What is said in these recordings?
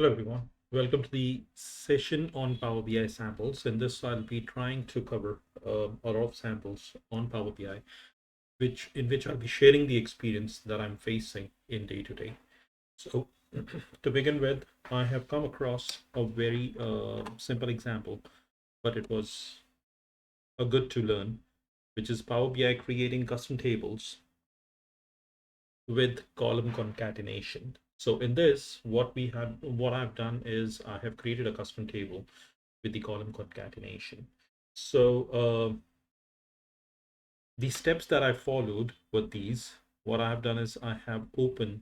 Hello everyone. Welcome to the session on Power BI samples. In this, I'll be trying to cover a lot of samples on Power BI, which I'll be sharing the experience that I'm facing in day to day. So, to begin with, I have come across a very simple example, but it was a good to learn, which is Power BI creating custom tables with column concatenation. So in this, what I've done is I have created a custom table with the column concatenation. So the steps that I followed were these. What I have done is I have opened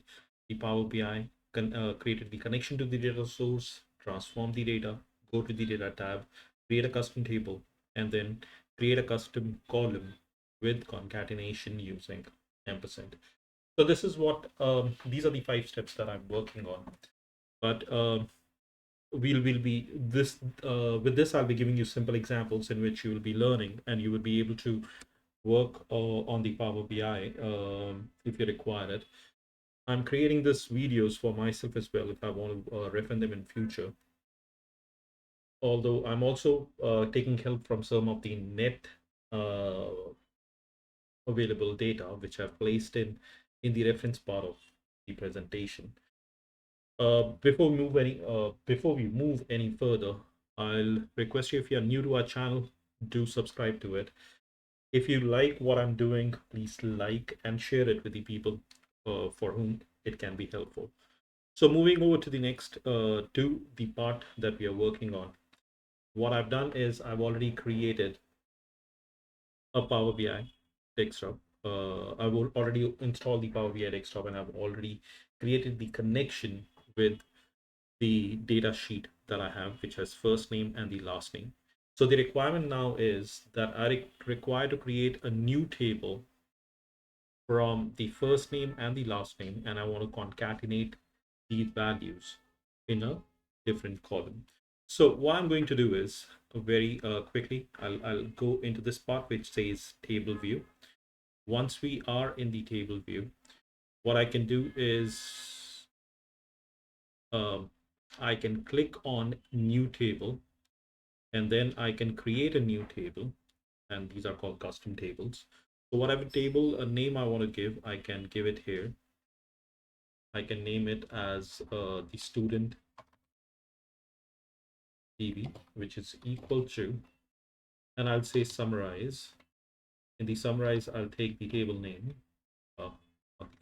the Power BI, created the connection to the data source, transform the data, go to the data tab, create a custom table, and then create a custom column with concatenation using ampersand. So this is what these are the 5 steps that I'm working on. But we'll be this with this I'll be giving you simple examples in which you will be learning and you will be able to work on the Power BI if you require it. I'm creating this videos for myself as well if I want to refer them in future. Although I'm also taking help from some of the net uh, available data which I've placed in the reference part of the presentation. Before we move any further, I'll request you, if you're new to our channel, do subscribe to it. If you like what I'm doing, please like and share it with the people for whom it can be helpful. So moving over to the next to the part that we are working on. What I've done is I've already created a Power BI desktop. I've already installed the Power BI desktop and I've already created the connection with the data sheet that I have, which has first name and the last name. So the requirement now is that I require to create a new table from the first name and the last name, and I want to concatenate these values in a different column. So what I'm going to do is very quickly, I'll go into this part which says table view. Once we are in the table view, what I can do is um, I can click on new table and then I can create a new table, and these are called custom tables. So whatever table name I want to give, I can give it here. I can name it as the student DB, which is equal to, and I'll say summarize. In the summarize, I'll take the table name, not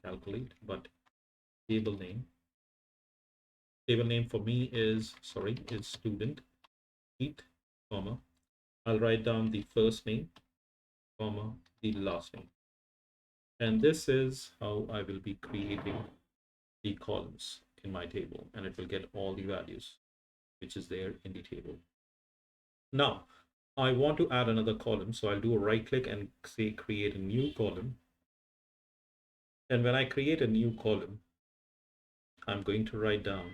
calculate, but table name. Table name for me is, sorry, is student sheet, comma. I'll write down the first name, comma, the last name. And this is how I will be creating the columns in my table, and it will get all the values which is there in the table. Now, I want to add another column, so I'll do a right click and say create a new column. And when I create a new column, I'm going to write down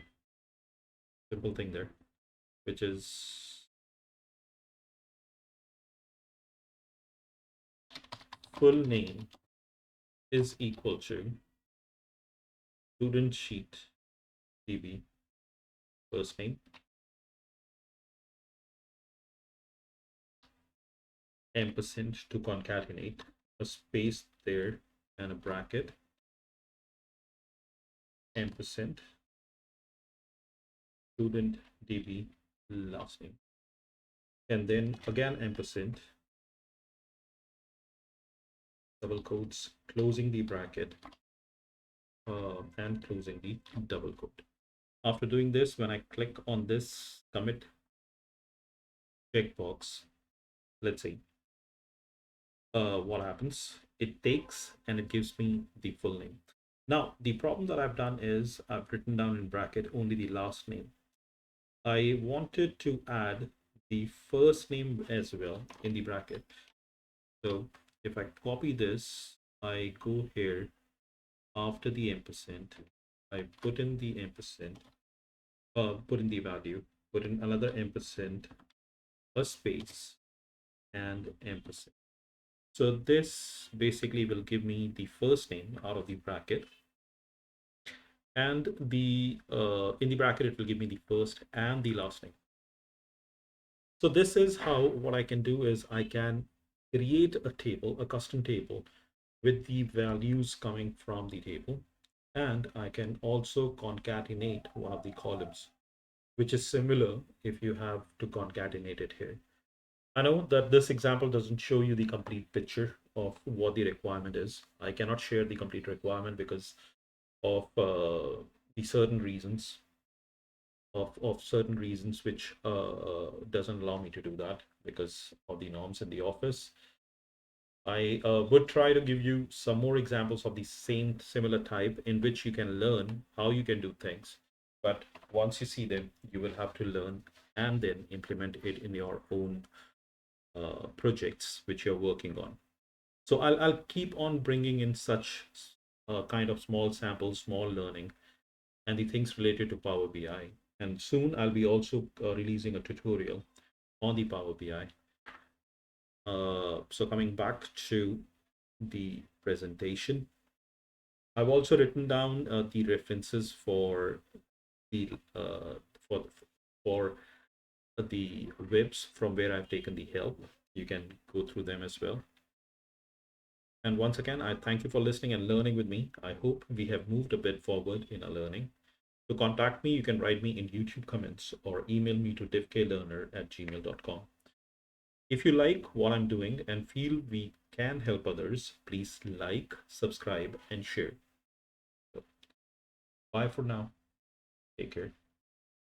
simple thing there, which is full name is equal to student sheet DB first name ampersand to concatenate, a space there and a bracket, ampersand student DB last name, and then again ampersand, double quotes, closing the bracket and closing the double quote. After doing this, when I click on this commit checkbox, let's see what happens. It takes and it gives me the full name. Now, the problem that I've done is I've written down in bracket only the last name. I wanted to add the first name as well in the bracket. So if I copy this, I go here after the ampersand, I put in the ampersand, put in the value, put in another ampersand, a space, and ampersand. So this basically will give me the first name out of the bracket. and the in the bracket it will give me the first and the last name. So this is how, what I can do is I can create a table, a custom table with the values coming from the table, and I can also concatenate one of the columns, which is similar if you have to concatenate it here. I know that this example doesn't show you the complete picture of what the requirement is. I cannot share the complete requirement because of the certain reasons of certain reasons which doesn't allow me to do that because of the norms in the office. I would try to give you some more examples of the same similar type in which you can learn how you can do things. But once you see them, you will have to learn and then implement it in your own projects which you're working on. So I'll keep on bringing in such kind of small samples, small learning, and the things related to Power BI. And soon I'll be also releasing a tutorial on the Power BI. So coming back to the presentation, I've also written down the references the uh, for for the webs from where I've taken the help. You can go through them as well. And once again, I thank you for listening and learning with me. I hope we have moved a bit forward in our learning. To contact me, you can write me in YouTube comments or email me to divklearner@gmail.com. If you like what I'm doing and feel we can help others, please like, subscribe, and share. So, bye for now. Take care.